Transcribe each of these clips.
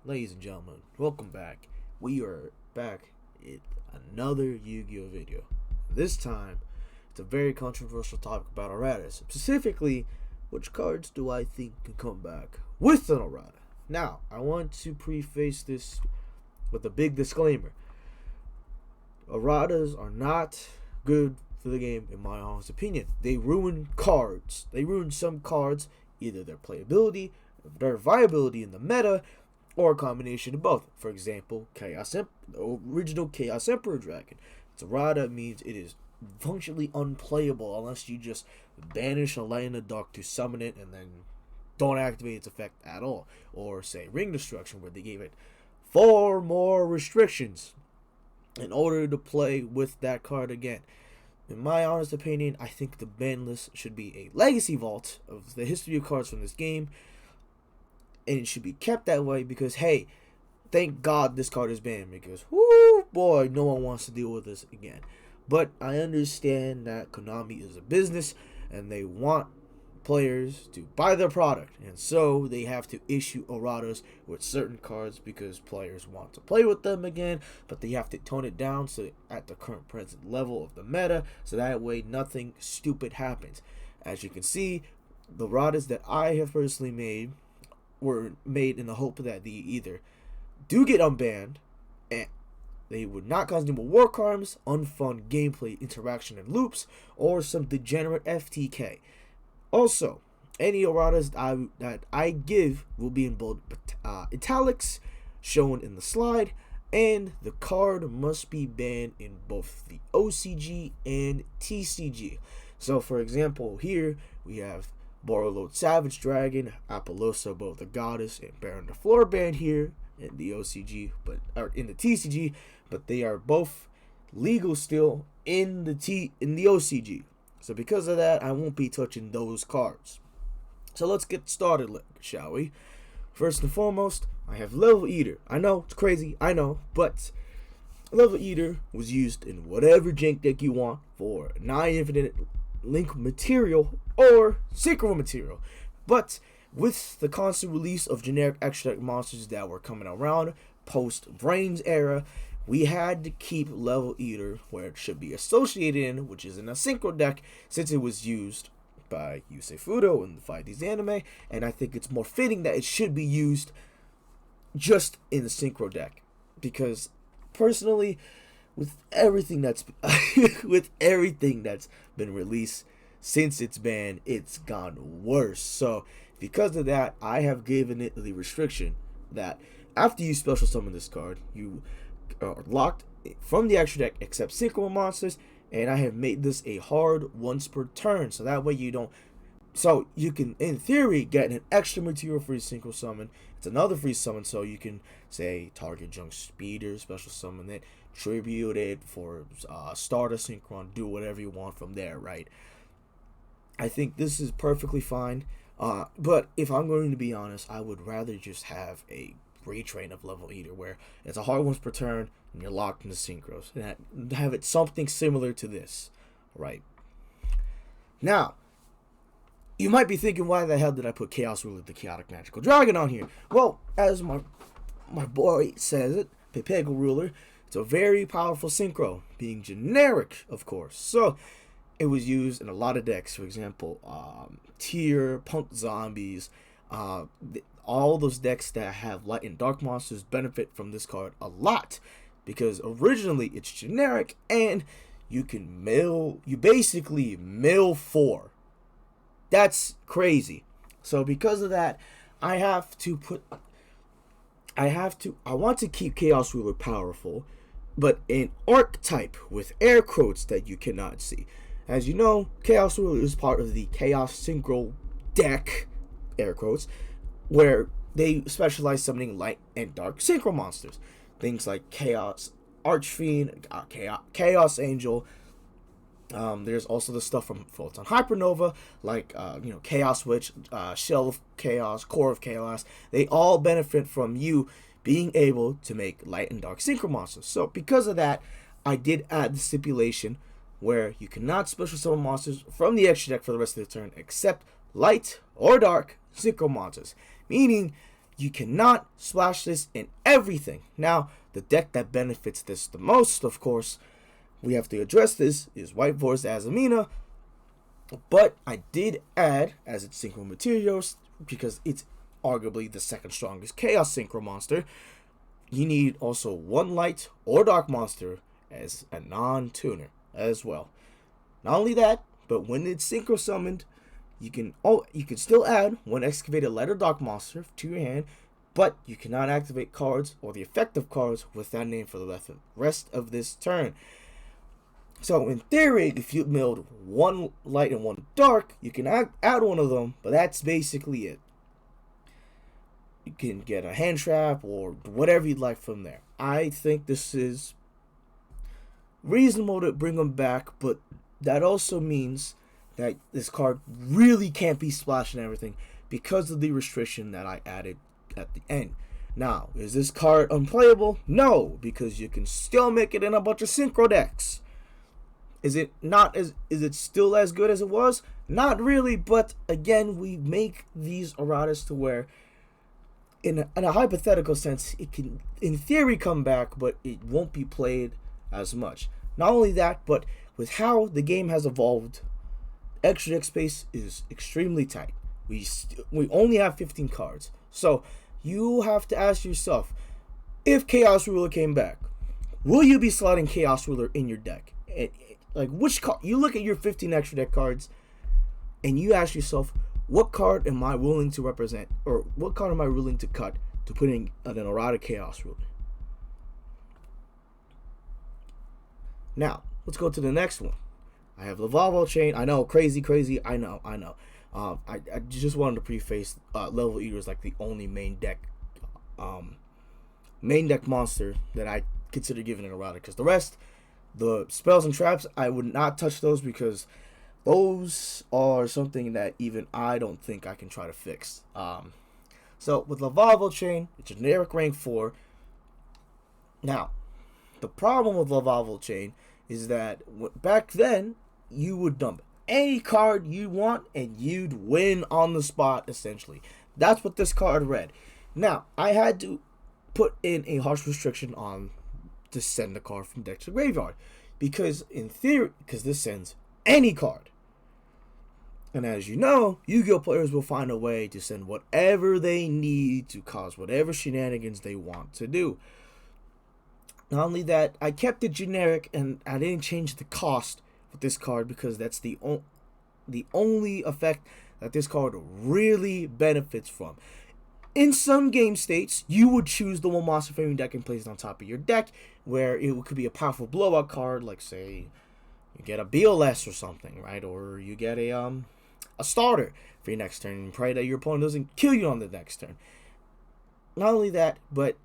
Ladies and gentlemen, welcome back. We are back with another Yu-Gi-Oh video. This time, it's a very controversial topic about errata. Specifically, which cards do I think can come back with an errata? Now, I want to preface this with a big disclaimer. Erratas are not good for the game, in my honest opinion. They ruin cards. They ruin some cards, either their playability, their viability in the meta, or a combination of both. For example, the original Chaos Emperor Dragon. Its errata means it is functionally unplayable unless you just banish a light in the dark to summon it and then don't activate its effect at all. Or say Ring Destruction, where they gave it 4 more restrictions in order to play with that card again. In my honest opinion, I think the ban list should be a legacy vault of the history of cards from this game, and it should be kept that way because, hey, thank God this card is banned because, whoo, boy, no one wants to deal with this again. But I understand that Konami is a business and they want players to buy their product, and so they have to issue erratas with certain cards because players want to play with them again, but they have to tone it down so at the current present level of the meta, so that way nothing stupid happens. As you can see, the erratas that I have personally made were made in the hope that they either do get unbanned and they would not cause any more war crimes, unfun gameplay interaction and loops, or some degenerate FTK. Also, any erratas that I give will be in bold italics, shown in the slide, and the card must be banned in both the OCG and TCG. So, for example, here we have Borreload Savage Dragon, Apollosa, both the Goddess, and Baron the Floor banned here in the OCG, or in the TCG, but they are both legal still in the OCG. So because of that, I won't be touching those cards. So let's get started, shall we? First and foremost, I have Level Eater. I know, it's crazy, I know, but Level Eater was used in whatever jank deck you want for 9 infinite link material or synchro material. But with the constant release of generic extra deck monsters that were coming around post Brains era, we had to keep Level Eater where it should be associated in, which is in a synchro deck, since it was used by Yusei Fudo in the 5D's anime, and I think it's more fitting that it should be used just in the synchro deck, because personally, with everything that's been released since its ban, it's gone worse. So because of that, I have given it the restriction that after you special summon this card, you are locked from the extra deck except synchro monsters, and I have made this a hard once per turn, so that way you can in theory get an extra material free synchro summon. It's another free summon, so you can say target junk speeder, special summon it, tribute it for start a synchron, do whatever you want from there, right? I think this is perfectly fine, but if I'm going to be honest, I would rather just have a retrain of Level Eater where it's a hard once per turn and you're locked into synchros, and have it something similar to this, right? Now, you might be thinking, why the hell did I put Chaos Ruler, the Chaotic Magical Dragon, on here? Well, as my boy says it, Pepego Ruler, it's a very powerful synchro, being generic, of course. So it was used in a lot of decks. For example, Tier, Punk Zombies, all those decks that have light and dark monsters benefit from this card a lot, because originally it's generic and you basically mill 4. That's crazy. So because of that, I want to keep Chaos Ruler powerful, but an archetype with air quotes that you cannot see. As you know, Chaos Ruler is part of the Chaos Synchro deck, air quotes, where they specialize summoning light and dark synchro monsters. Things like Chaos Archfiend, Chaos Angel. There's also the stuff from Photon Hypernova, like Chaos Witch, Shell of Chaos, Core of Chaos. They all benefit from you being able to make light and dark synchro monsters. So because of that, I did add the stipulation where you cannot special summon monsters from the extra deck for the rest of the turn except light or dark synchro monsters, meaning you cannot splash this in everything. Now, the deck that benefits this the most, of course, we have to address this, is White Forest Azamina. But I did add, as its synchro materials, because it's arguably the second strongest Chaos Synchro monster, you need also one light or dark monster as a non-tuner as well. Not only that, but when it's synchro summoned, you can still add one excavated light or dark monster to your hand, but you cannot activate cards or the effective cards with that name for the rest of this turn. So in theory, if you milled one light and one dark, you can add one of them, but that's basically it. You can get a hand trap or whatever you'd like from there. I think this is reasonable to bring them back, but that also means that this card really can't be splashed and everything because of the restriction that I added at the end. Now, is this card unplayable? No, because you can still make it in a bunch of synchro decks. Is it still as good as it was? Not really, but again, we make these erratas to where in a hypothetical sense, it can in theory come back, but it won't be played as much. Not only that, but with how the game has evolved, extra deck space is extremely tight. We only have 15 cards. So you have to ask yourself, if Chaos Ruler came back, will you be slotting Chaos Ruler in your deck? Like, which card? You look at your 15 extra deck cards, and you ask yourself, what card am I willing to represent, or what card am I willing to cut to put in an Errata Chaos Ruler? Now, let's go to the next one. I have Level Chain. I know, crazy. I know. I just wanted to preface Level Eater is like the only main deck monster that I consider giving an Errata, because the rest, the spells and traps, I would not touch those because those are something that even I don't think I can try to fix. So with Level Chain, it's generic rank 4. Now, the problem with Level Chain is that back then, you would dump any card you want and you'd win on the spot, essentially. That's what this card read. Now, I had to put in a harsh restriction on to send the card from deck to graveyard, because in theory, because this sends any card. And as you know, Yu-Gi-Oh players will find a way to send whatever they need to cause whatever shenanigans they want to do. Not only that, I kept it generic and I didn't change the cost with this card because that's the only effect that this card really benefits from. In some game states, you would choose the one monster framing deck and place it on top of your deck, where it could be a powerful blowout card, like say you get a BLS or something, right? Or you get a starter for your next turn and pray that your opponent doesn't kill you on the next turn. Not only that, but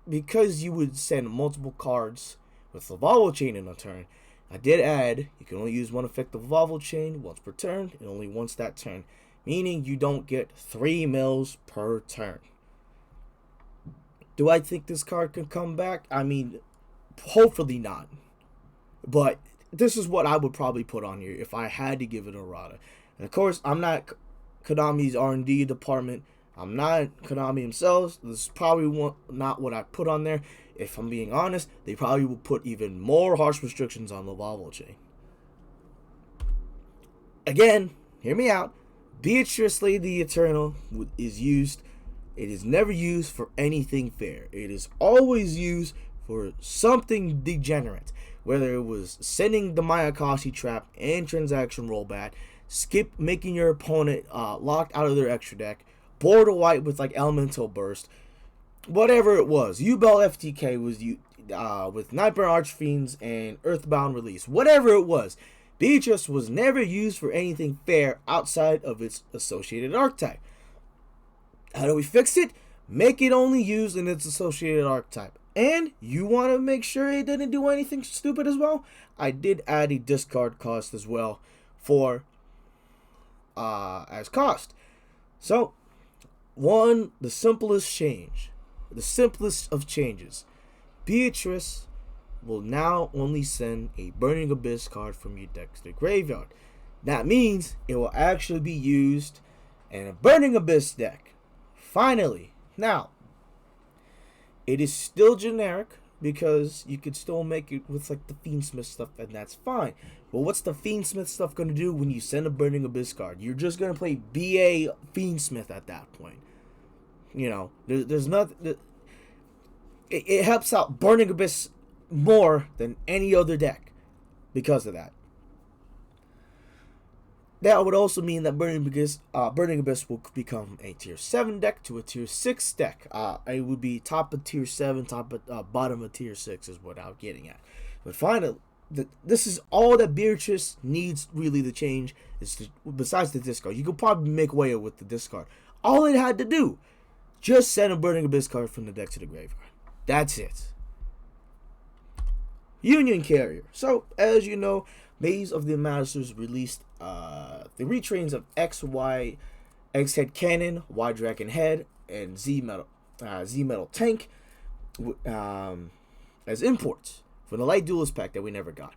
because you would send multiple cards with Level Chain in a turn, I did add you can only use one effective Level Chain once per turn and only once that turn, meaning you don't get 3 mills per turn. Do I think this card can come back? I mean, hopefully not. But this is what I would probably put on here if I had to give it a Errata. And of course, I'm not Konami's R&D department. I'm not Konami themselves. This is probably not what I put on there. If I'm being honest, they probably will put even more harsh restrictions on Level Chain. Again, hear me out. Beatrice Lady Eternal is used. It is never used for anything fair. It is always used for something degenerate. Whether it was sending the Mayakashi trap and transaction rollback, making your opponent locked out of their extra deck, board a white with like Elemental Burst, whatever it was. Ubel FTK was with Nightburn Archfiends and Earthbound Release. Whatever it was, Beatrice was never used for anything fair outside of its associated archetype. How do we fix it? Make it only used in its associated archetype. And you want to make sure it didn't do anything stupid as well? I did add a discard cost as well for as cost. So, the simplest change, the simplest of changes. Beatrice will now only send a Burning Abyss card from your deck to the graveyard. That means it will actually be used in a Burning Abyss deck. Finally, Now, it is still generic because you could still make it with like the Fiendsmith stuff, and that's fine. But what's the Fiendsmith stuff going to do when you send a Burning Abyss card? You're just going to play BA Fiendsmith at that point. You know, there's nothing. It helps out Burning Abyss more than any other deck because of that. That would also mean that Burning Abyss will become a tier 7 deck to a tier 6 deck. It would be top of tier 7, bottom of tier 6 is what I'm getting at. But finally, this is all that Beatrice needs really to change, besides the discard. You could probably make way with the discard. All it had to do, just send a Burning Abyss card from the deck to the graveyard. That's it. Union Carrier. So, as you know, Maze of the Masters released the retrains of X, Y, X Head Cannon, Y Dragon Head, and Z Metal Tank as imports for the Light Duelist pack that we never got.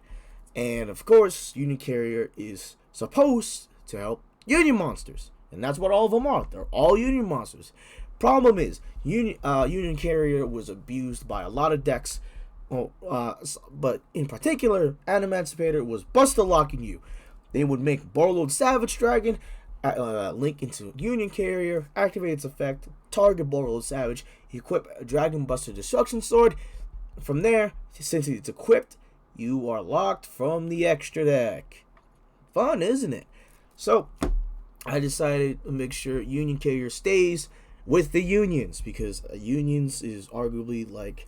And of course, Union Carrier is supposed to help Union monsters, and that's what all of them are. They're all Union monsters. Problem is, Union Carrier was abused by a lot of decks. But in particular, Animancipator was buster locking you. They would make Borrowed Savage Dragon, link into Union Carrier, activate its effect, target Borrowed Savage, equip a Dragon Buster Destruction Sword. From there, since it's equipped, you are locked from the extra deck. Fun, isn't it? So, I decided to make sure Union Carrier stays with the Unions, because Unions is arguably like,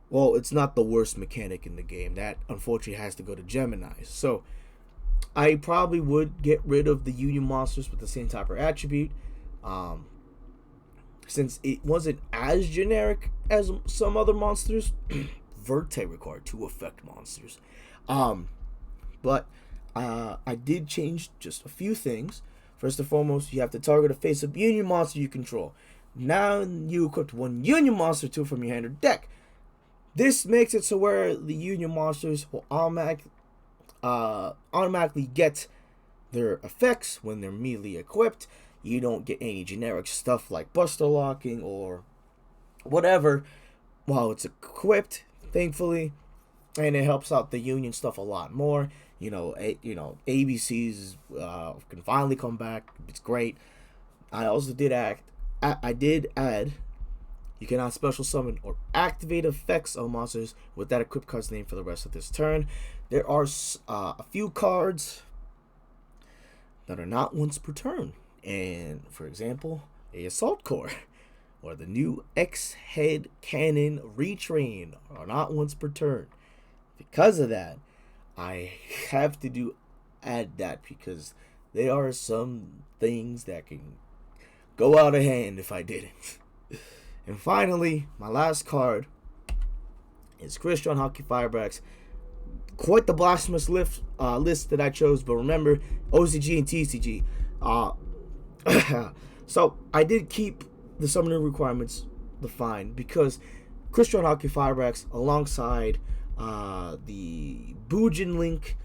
well, it's not the worst mechanic in the game. That, unfortunately, has to go to Gemini. So, I probably would get rid of the Union monsters with the same type of attribute. Since it wasn't as generic as some other monsters. Verte required 2 effect monsters. But I did change just a few things. First and foremost, you have to target a face-up Union monster you control. Now you equipped 1 Union monster tool from your hand or deck. This makes it so where the Union monsters will automatically get their effects when they're immediately equipped. You don't get any generic stuff like Buster Locking or whatever while it's equipped, thankfully. And it helps out the Union stuff a lot more. ABCs can finally come back. It's great. I also did add you cannot special summon or activate effects on monsters with that equipped card's name for the rest of this turn. There are a few cards that are not once per turn. And, for example, a Assault Core or the new X-Head Cannon Retrain are not once per turn. Because of that, I have to add that because there are some things that can go out of hand if I didn't. And finally, my last card is Crystron Hockey Firebracks. Quite the blasphemous list that I chose, but remember, OCG and TCG. So, I did keep the summoning requirements defined because Crystron Hockey Firebracks alongside the Bujin Link,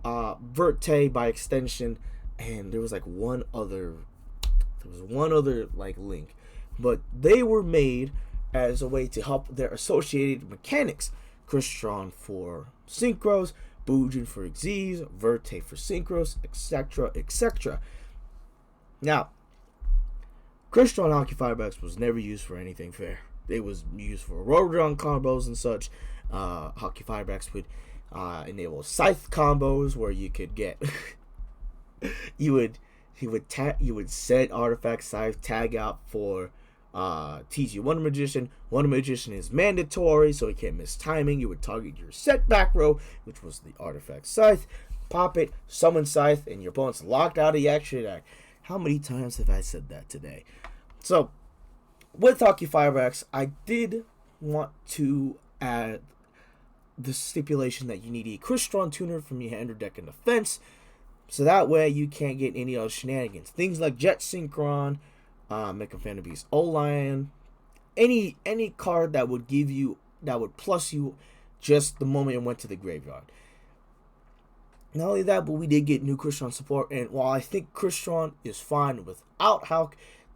Verte by extension, and there was one other link, but they were made as a way to help their associated mechanics. Crystron for synchros, Bujin for Xyz, Verte for synchros, etc., etc. Now, Crystron Hockey Firebracks was never used for anything fair. It was used for Rodron combos and such. Hockey Firebracks would enable Scythe combos where you could get you would set artifact Scythe tag out for TG Wonder Magician. Wonder Magician is mandatory, so he can't miss timing. You would target your set back row, which was the artifact Scythe, pop it, summon Scythe, and your opponent's locked out of the action deck. How many times have I said that today? So, with Hockey Firebracks, I did want to add the stipulation that you need a Crystron tuner from your hand or deck in defense, so that way you can't get any other shenanigans. Things like Jet Synchron, Mecha Phantom Beast O-Lion, any card that would plus you just the moment it went to the graveyard. Not only that, but we did get new Crystron support, and while I think Crystron is fine without Hulk,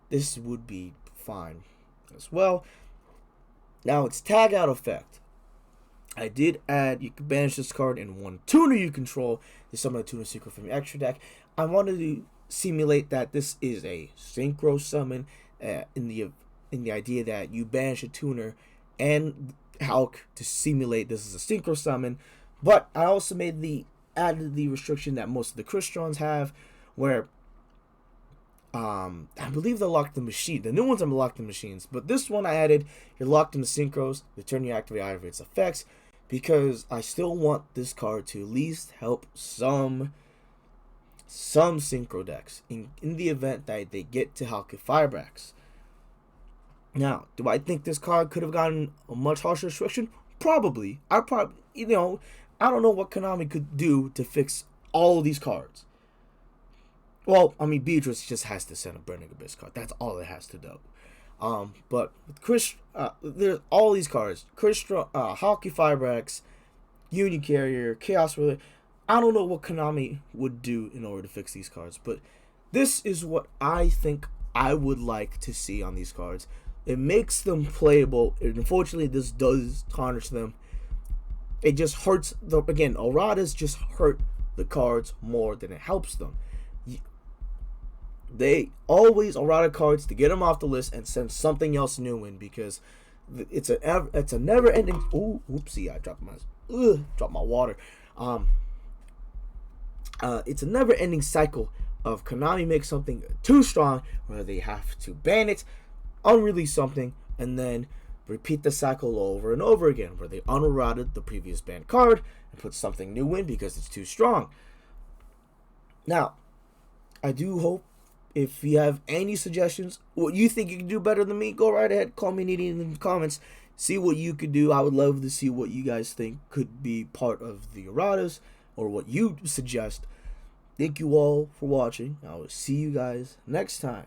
this would be fine. as well. Now it's tag out effect. I did add, you can banish this card in one tuner you control to summon a tuner secret from your extra deck. I wanted to simulate that this is a synchro summon in the idea that you banish a tuner and Hulk to simulate this is a synchro summon. But I also added the restriction that most of the Crystons have, where I believe they're locked in machine. The new ones are locked in machines, but this one I added, you're locked in the synchros. The turn you activate either of its effects, because I still want this card to at least help some synchro decks in the event that they get to Hulk Firebracks. Now, do I think this card could have gotten a much harsher restriction? Probably. I don't know what Konami could do to fix all of these cards. Well, I mean, Beatrice just has to send a Burning Abyss card. That's all it has to do. But with there's all these cards. Hockey Firebracks, Union Carrier, Chaos Relay. I don't know what Konami would do in order to fix these cards, but this is what I think I would like to see on these cards. It makes them playable. Unfortunately, this does tarnish them. It just hurts them. Again, Erratas just hurt the cards more than it helps them. They always errata cards to get them off the list and send something else new in, because it's a never ending. Oh, oopsie! I dropped my water. It's a never ending cycle of Konami makes something too strong where they have to ban it, unrelease something, and then repeat the cycle over and over again, where they unerrated the previous banned card and put something new in because it's too strong. Now, I do hope, if you have any suggestions, what you think you can do better than me, go right ahead. Call me Needy in the comments. See what you could do. I would love to see what you guys think could be part of the erratas, or what you suggest. Thank you all for watching. I will see you guys next time.